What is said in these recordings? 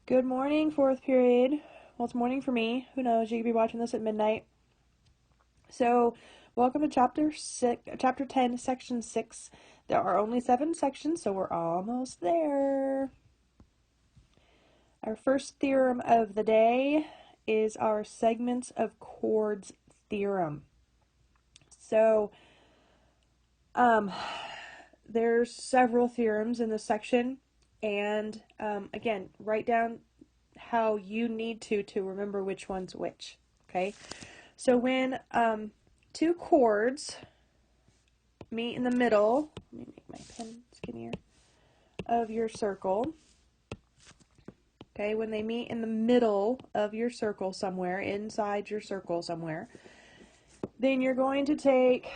Good morning, fourth period. Well, it's morning for me. Who knows? You could be watching this at midnight. So, welcome to chapter 10, section 6. There are only 7 sections, so we're almost there. Our first theorem of the day is our segments of chords theorem. So, there's several theorems in this section, and again, write down how you need to remember which one's which. Okay, so when two chords meet in the middle, let me make my pen skinnier, of your circle. Okay, when they meet in the middle of your circle somewhere, inside your circle somewhere, then you're going to take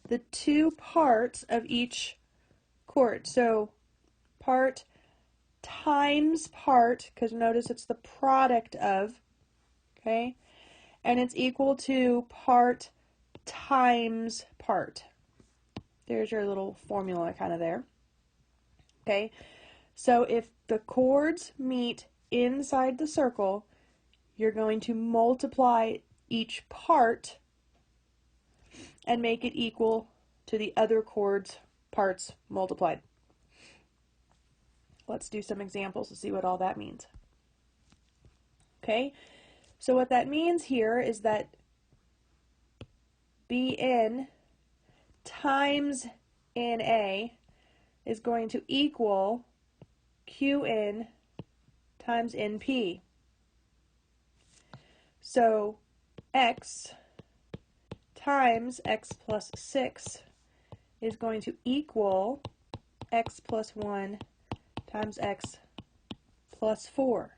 the two parts of each chord. So part times part, because notice it's the product of, okay? And it's equal to part times part. There's your little formula kind of there. Okay? So if the chords meet inside the circle, you're going to multiply each part and make it equal to the other chord's parts multiplied. Let's do some examples to see what all that means. Okay? So what that means here is that Bn times Na is going to equal Qn times Np. So x times x plus 6 is going to equal x plus 1 times x plus 4.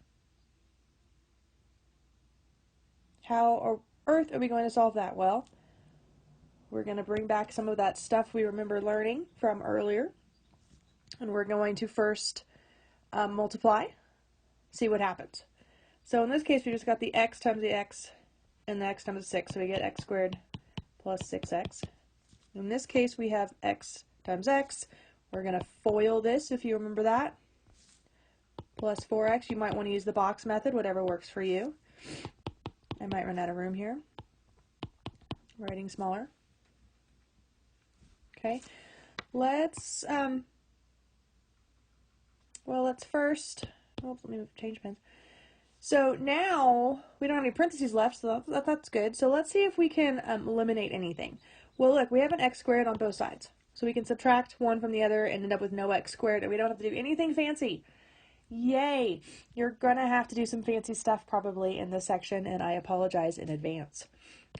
How on earth are we going to solve that? Well, we're going to bring back some of that stuff we remember learning from earlier, and we're going to first multiply, see what happens. So in this case, we just got the x times the x and the x times the 6, so we get x squared plus 6x. In this case, we have x times x. We're going to FOIL this, if you remember that. Plus 4x. You might want to use the box method, whatever works for you. I might run out of room here. Writing smaller. Okay. Let's first, let me change pens. So now we don't have any parentheses left, so that's good. So let's see if we can eliminate anything. Well, look, we have an x squared on both sides. So we can subtract one from the other and end up with no x squared, and we don't have to do anything fancy. Yay! You're going to have to do some fancy stuff probably in this section, and I apologize in advance.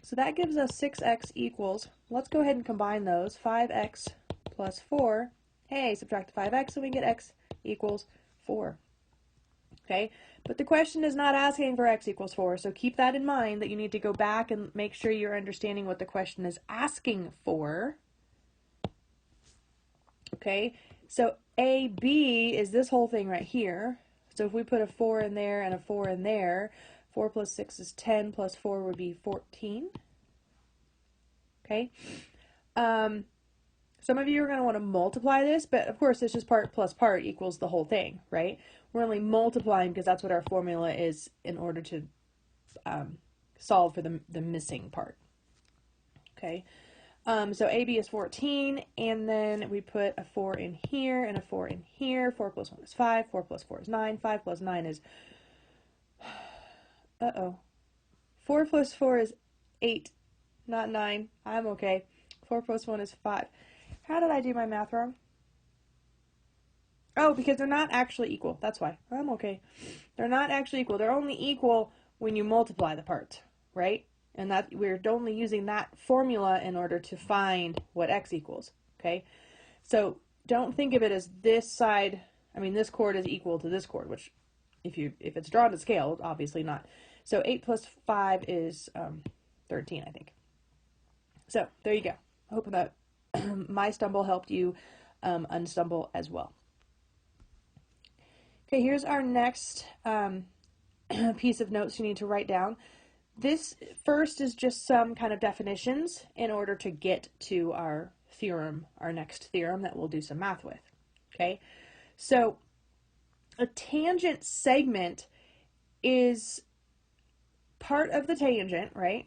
So that gives us 6x equals, let's go ahead and combine those, 5x plus 4. Hey, subtract 5x, so we get x equals 4. Okay, but the question is not asking for x equals 4, so keep that in mind that you need to go back and make sure you're understanding what the question is asking for. Okay, so AB is this whole thing right here. So if we put a 4 in there and a 4 in there, 4 plus 6 is 10, plus 4 would be 14. Okay, some of you are going to want to multiply this, but of course it's just part plus part equals the whole thing, right? We're only multiplying because that's what our formula is in order to solve for the missing part. Okay, so AB is 14, and then we put a 4 in here and a 4 in here. 4 plus 1 is 5, 4 plus 4 is 9, 5 plus 9 is, 4 plus 4 is 8, not 9. I'm okay. 4 plus 1 is 5. How did I do my math wrong? Oh, because they're not actually equal. That's why. I'm okay. They're not actually equal. They're only equal when you multiply the parts, right? And that we're only using that formula in order to find what x equals, okay? So don't think of it as this side, this chord is equal to this chord, which if it's drawn to scale, obviously not. So 8 plus 5 is 13, I think. So there you go. I hope that my stumble helped you unstumble as well. Okay, here's our next piece of notes you need to write down. This first is just some kind of definitions in order to get to our theorem, our next theorem that we'll do some math with. Okay, so a tangent segment is part of the tangent, right?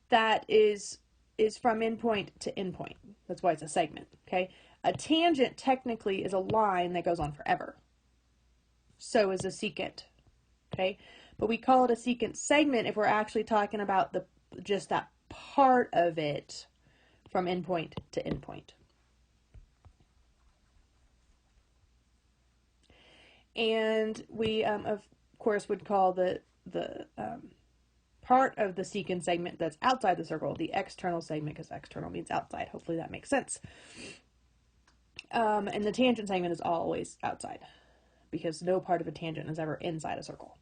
That is from endpoint to endpoint. That's why it's a segment, okay? A tangent technically is a line that goes on forever. So is a secant, okay? But we call it a secant segment if we're actually talking about just that part of it from endpoint to endpoint. And we, of course, would call the part of the secant segment that's outside the circle the external segment, because external means outside. Hopefully that makes sense. And the tangent segment is always outside, because no part of a tangent is ever inside a circle.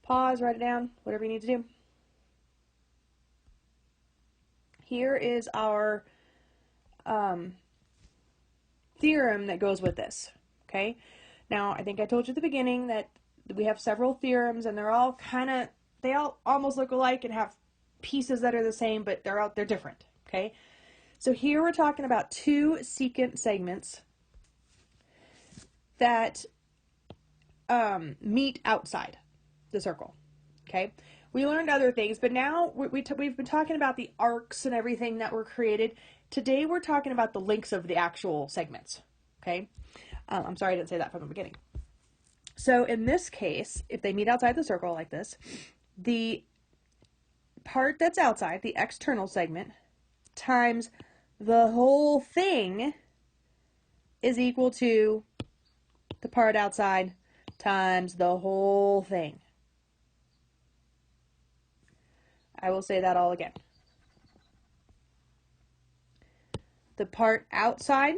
Pause, write it down, whatever you need to do. Here is our theorem that goes with this, okay? Now, I think I told you at the beginning that we have several theorems, and they're all they all almost look alike and have pieces that are the same, but they're different, okay? So here we're talking about two secant segments that meet outside the circle, okay? We learned other things, but now we've been talking about the arcs and everything that were created. Today we're talking about the lengths of the actual segments, okay? I'm sorry I didn't say that from the beginning. So in this case, if they meet outside the circle like this, the part that's outside, the external segment, times the whole thing is equal to the part outside times the whole thing. I will say that all again. The part outside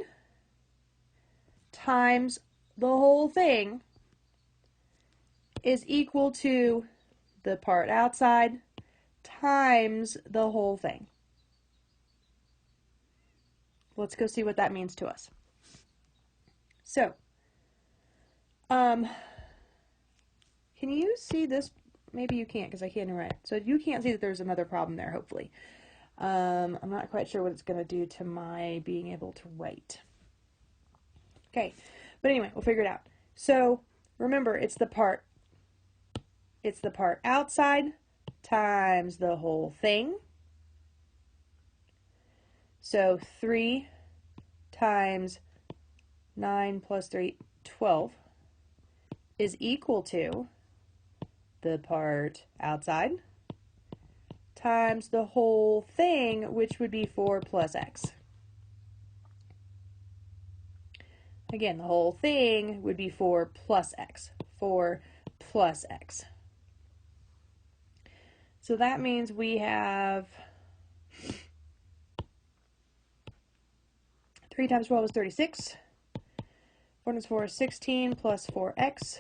times the whole thing is equal to the part outside times the whole thing. Let's go see what that means to us. So, can you see this? Maybe you can't, because I can't write. So you can't see that there's another problem there, hopefully. I'm not quite sure what it's going to do to my being able to write. Okay, but anyway, we'll figure it out. So remember, it's the part outside times the whole thing. So 3 times 9 plus 3, 12, is equal to the part outside times the whole thing, which would be 4 plus x. Again, the whole thing would be 4 plus x. 4 plus x. So that means we have 3 times 12 is 36. 4 times 4 is 16 plus 4x.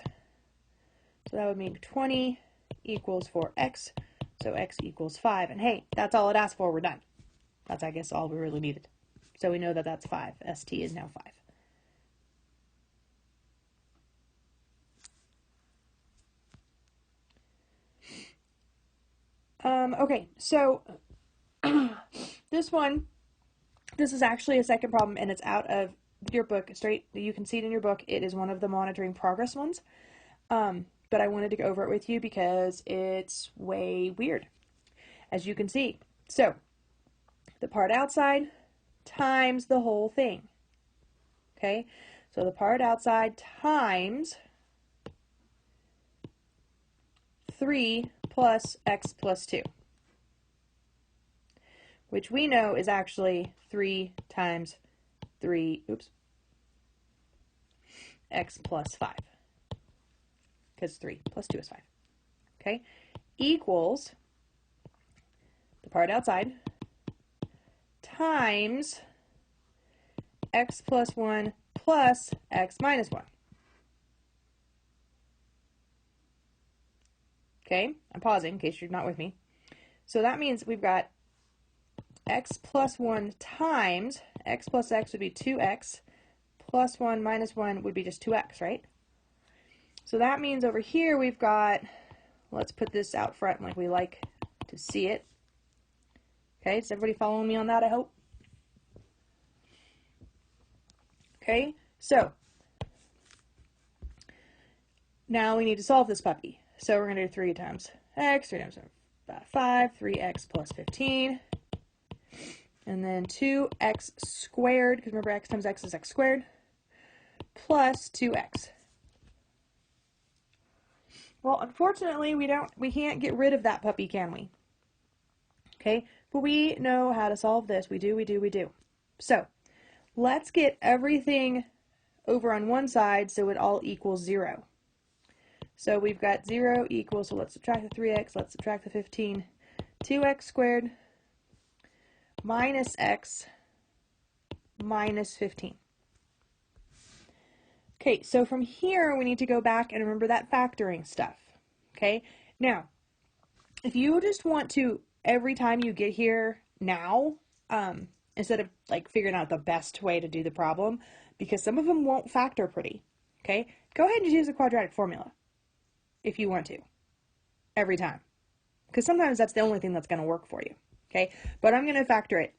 So that would mean 20 equals 4x. So x equals 5. And hey, that's all it asked for. We're done. That's, I guess, all we really needed. So we know that that's 5. ST is now 5. Okay, so this is actually a second problem, and it's out of your book straight. You can see it in your book. It is one of the monitoring progress ones. But I wanted to go over it with you because it's way weird, as you can see. So, the part outside times the whole thing. Okay? So the part outside times 3 plus x plus 2, which we know is actually 3 times 3, x plus 5, because 3 plus 2 is 5, okay, equals the part outside times x plus 1 plus x minus 1. Okay, I'm pausing in case you're not with me. So that means we've got x plus 1 times x plus x would be 2x, plus 1 minus 1 would be just 2x, right? So that means over here we've got, let's put this out front like we like to see it. Okay, is everybody following me on that, I hope? Okay, so now we need to solve this puppy. So we're going to do 3 times x, 3 times 5, 3x plus 15. And then 2x squared, because remember x times x is x squared, plus 2x. Well, unfortunately, we can't get rid of that puppy, can we? Okay, but we know how to solve this. We do. So, let's get everything over on one side so it all equals 0. So we've got 0 equals, so let's subtract the 3x, let's subtract the 15. 2x squared minus x minus 15. Okay, so from here we need to go back and remember that factoring stuff. Okay, now, if you just want to, every time you get here now, instead of like figuring out the best way to do the problem, because some of them won't factor pretty, okay, go ahead and just use the quadratic formula if you want to, every time. Because sometimes that's the only thing that's going to work for you, okay? But I'm going to factor it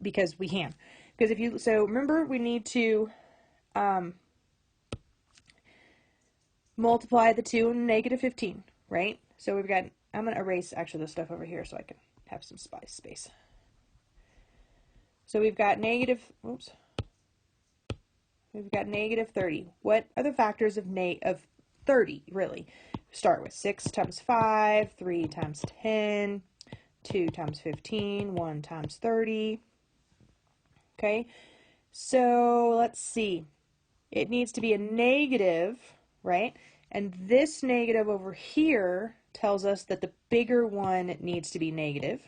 because we can. Because if you, so remember we need to multiply the 2 and negative 15, right? So we've got, I'm going to erase actually this stuff over here so I can have some space. So we've got negative, oops, we've got negative 30. What are the factors of 30, really? Start with 6 times 5, 3 times 10, 2 times 15, 1 times 30. Okay, so let's see. It needs to be a negative, right? And this negative over here tells us that the bigger one needs to be negative.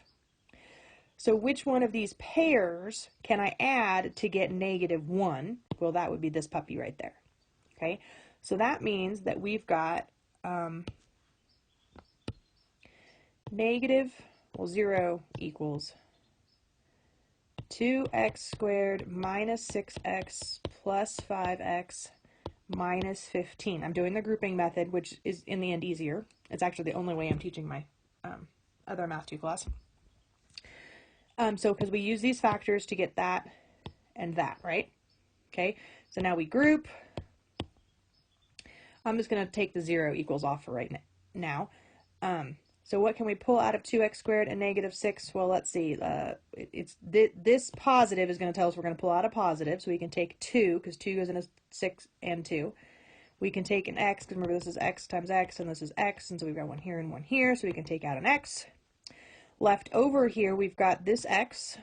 So which one of these pairs can I add to get negative 1? Well, that would be this puppy right there. Okay, so that means that we've got negative, well, 0 equals 2x squared minus 6x plus 5x minus 15. I'm doing the grouping method, which is in the end easier. It's actually the only way I'm teaching my other Math 2 class. So because we use these factors to get that and that, right? Okay, so now we group. I'm just going to take the 0 equals off for right now. So what can we pull out of 2x squared and negative 6? Well, let's see. This positive is going to tell us we're going to pull out a positive. So we can take 2, because 2 goes into 6 and 2. We can take an x, because remember this is x times x, and this is x, and so we've got one here and one here, so we can take out an x. Left over here, we've got this x,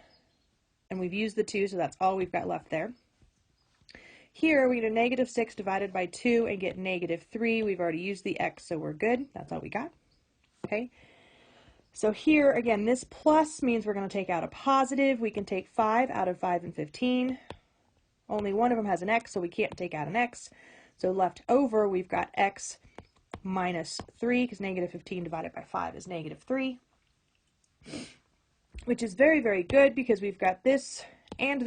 and we've used the 2, so that's all we've got left there. Here, we get a negative 6 divided by 2 and get negative 3. We've already used the x, so we're good. That's all we got. Okay, so here, again, this plus means we're going to take out a positive. We can take 5 out of 5 and 15. Only one of them has an x, so we can't take out an x. So left over, we've got x minus 3, because negative 15 divided by 5 is negative 3. Which is very, very good, because we've got this, and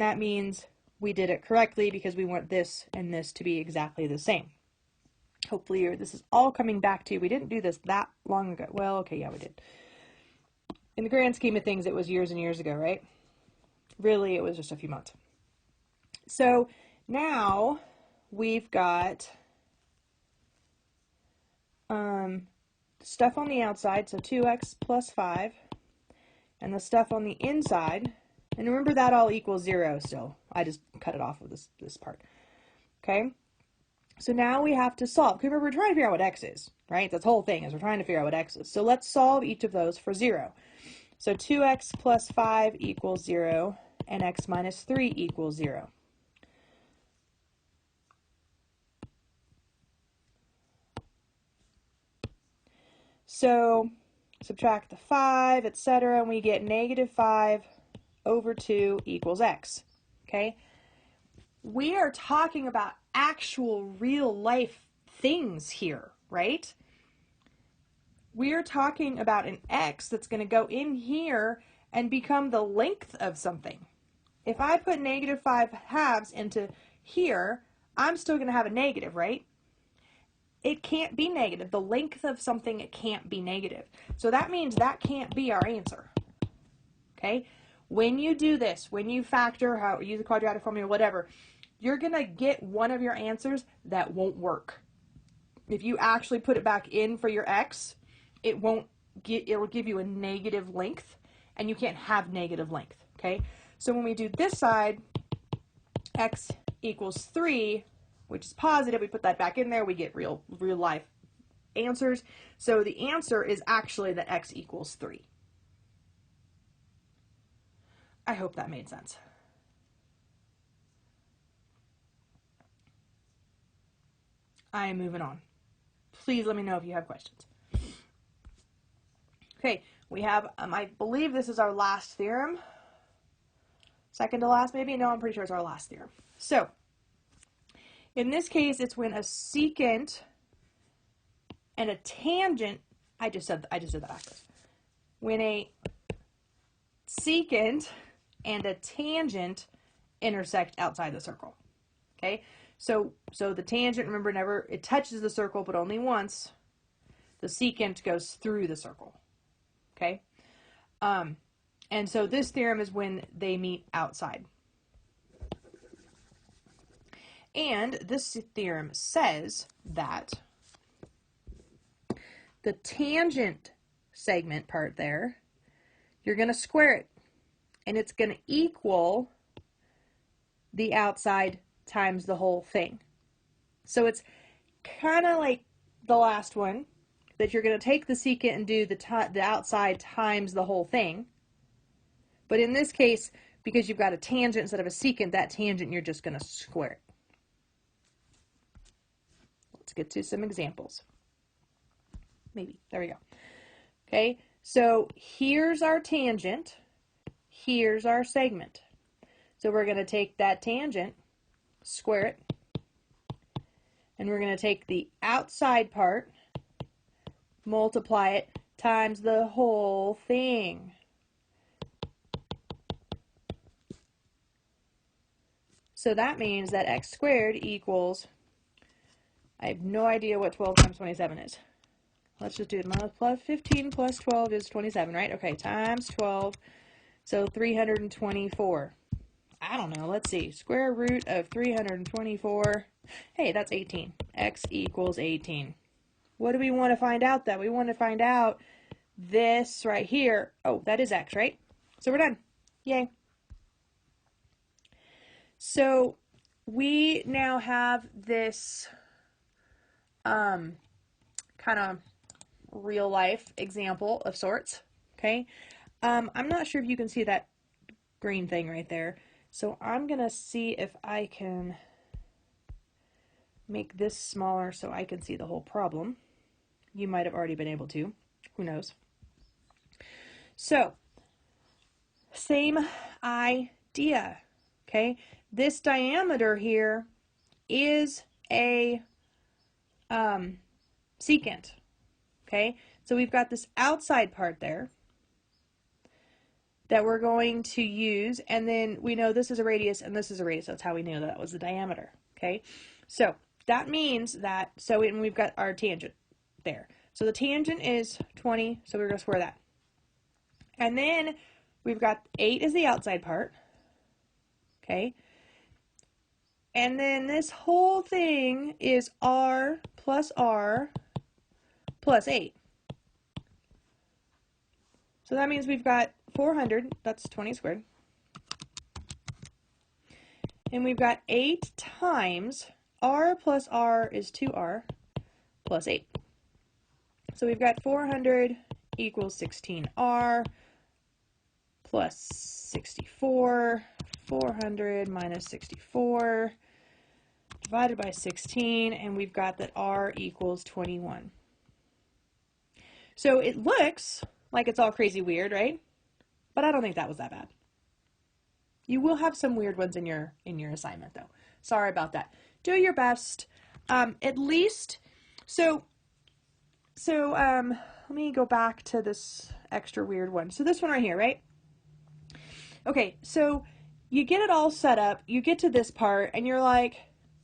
that means we did it correctly, because we want this and this to be exactly the same. Hopefully this is all coming back to you. We didn't do this that long ago. Well, okay, yeah, we did. In the grand scheme of things, it was years and years ago, right? Really, it was just a few months. So now we've got stuff on the outside, so 2x plus 5, and the stuff on the inside, and remember that all equals 0 still. I just cut it off of this part. Okay? So now we have to solve. Because remember, we're trying to figure out what x is, right? That's the whole thing, is we're trying to figure out what x is. So let's solve each of those for 0. So 2x plus 5 equals 0, and x minus 3 equals 0. So subtract the 5, etc., and we get negative 5 over 2 equals x. Okay? We are talking about actual real life things here, right? We are talking about an x that's going to go in here and become the length of something. If I put negative 5 halves into here, I'm still going to have a negative, right? It can't be negative. The length of something, it can't be negative. So that means that can't be our answer. Okay? when you do this, when you factor, how use the quadratic formula, whatever, you're going to get one of your answers that won't work. If you actually put it back in for your x, it will give you a negative length, and you can't have negative length, okay? So when we do this side, x equals 3, which is positive, we put that back in there, we get real life answers. So the answer is actually that x equals 3. I hope that made sense. I am moving on. Please let me know if you have questions. Okay, we have, I believe this is our last theorem. Second to last, maybe? No, I'm pretty sure it's our last theorem. So, in this case, it's when a secant and a tangent, I just said that backwards. When a secant and a tangent intersect outside the circle. Okay? So the tangent, remember, it touches the circle, but only once. The secant goes through the circle. Okay? And so this theorem is when they meet outside. And this theorem says that the tangent segment part there, you're going to square it. And it's going to equal the outside times the whole thing. So it's kind of like the last one, that you're going to take the secant and do the outside times the whole thing. But in this case, because you've got a tangent instead of a secant, that tangent you're just going to square it. Let's get to some examples. Maybe. There we go. Okay, so here's our tangent. Here's our segment. So we're going to take that tangent, square it, and we're going to take the outside part, multiply it, times the whole thing. So that means that x squared equals, I have no idea what 12 times 27 is. Let's just do it. Plus 15 plus 12 is 27, right? Okay, times 12, so 324. I don't know, let's see. Square root of 324. Hey, that's 18. X equals 18. What do we want to find out, though? We want to find out this right here. Oh, that is x, right? So we're done. Yay. So we now have this kind of real life example of sorts. Okay. I'm not sure if you can see that green thing right there. So I'm going to see if I can make this smaller so I can see the whole problem. You might have already been able to. Who knows? So, same idea. Okay. This diameter here is a secant. Okay. So we've got this outside part there that we're going to use, and then we know this is a radius and this is a radius. That's how we knew that was the diameter. Okay, so that means that, and we've got our tangent there. So the tangent is 20, so we're going to square that. And then we've got 8 is the outside part. Okay, and then this whole thing is r plus 8. So that means we've got 400, that's 20 squared. And we've got 8 times r plus r is 2r plus 8. So we've got 400 equals 16r plus 64. 400 minus 64 divided by 16, and we've got that r equals 21. So it looks like it's all crazy weird, right? But I don't think that was that bad. You will have some weird ones in your assignment, though. Sorry about that. Do your best. At least, so let me go back to this extra weird one. So this one right here, right? Okay, so you get it all set up, you get to this part, and you're like,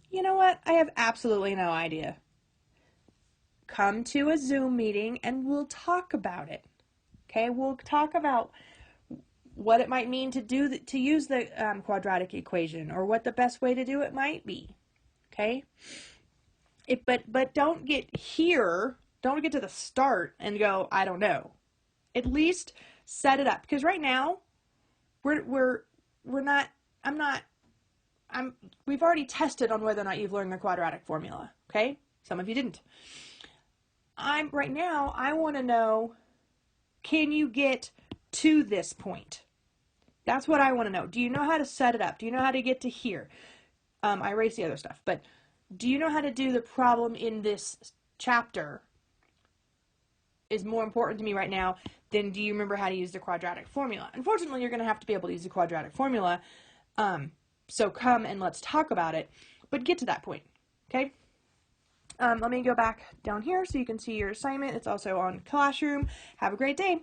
you know what? I have absolutely no idea. Come to a Zoom meeting and we'll talk about it. Okay, we'll talk about what it might mean to use the quadratic equation, or what the best way to do it might be. Okay? But don't get here, don't get to the start and go, I don't know. At least set it up, because right now we're not, we've already tested on whether or not you've learned the quadratic formula. Okay? Some of you didn't. Right now I want to know, can you get to this point? That's what I want to know. Do you know how to set it up? Do you know how to get to here? I erased the other stuff, but do you know how to do the problem in this chapter is more important to me right now than do you remember how to use the quadratic formula. Unfortunately, you're going to have to be able to use the quadratic formula, so come and let's talk about it, but get to that point, okay? Let me go back down here so you can see your assignment. It's also on Classroom. Have a great day.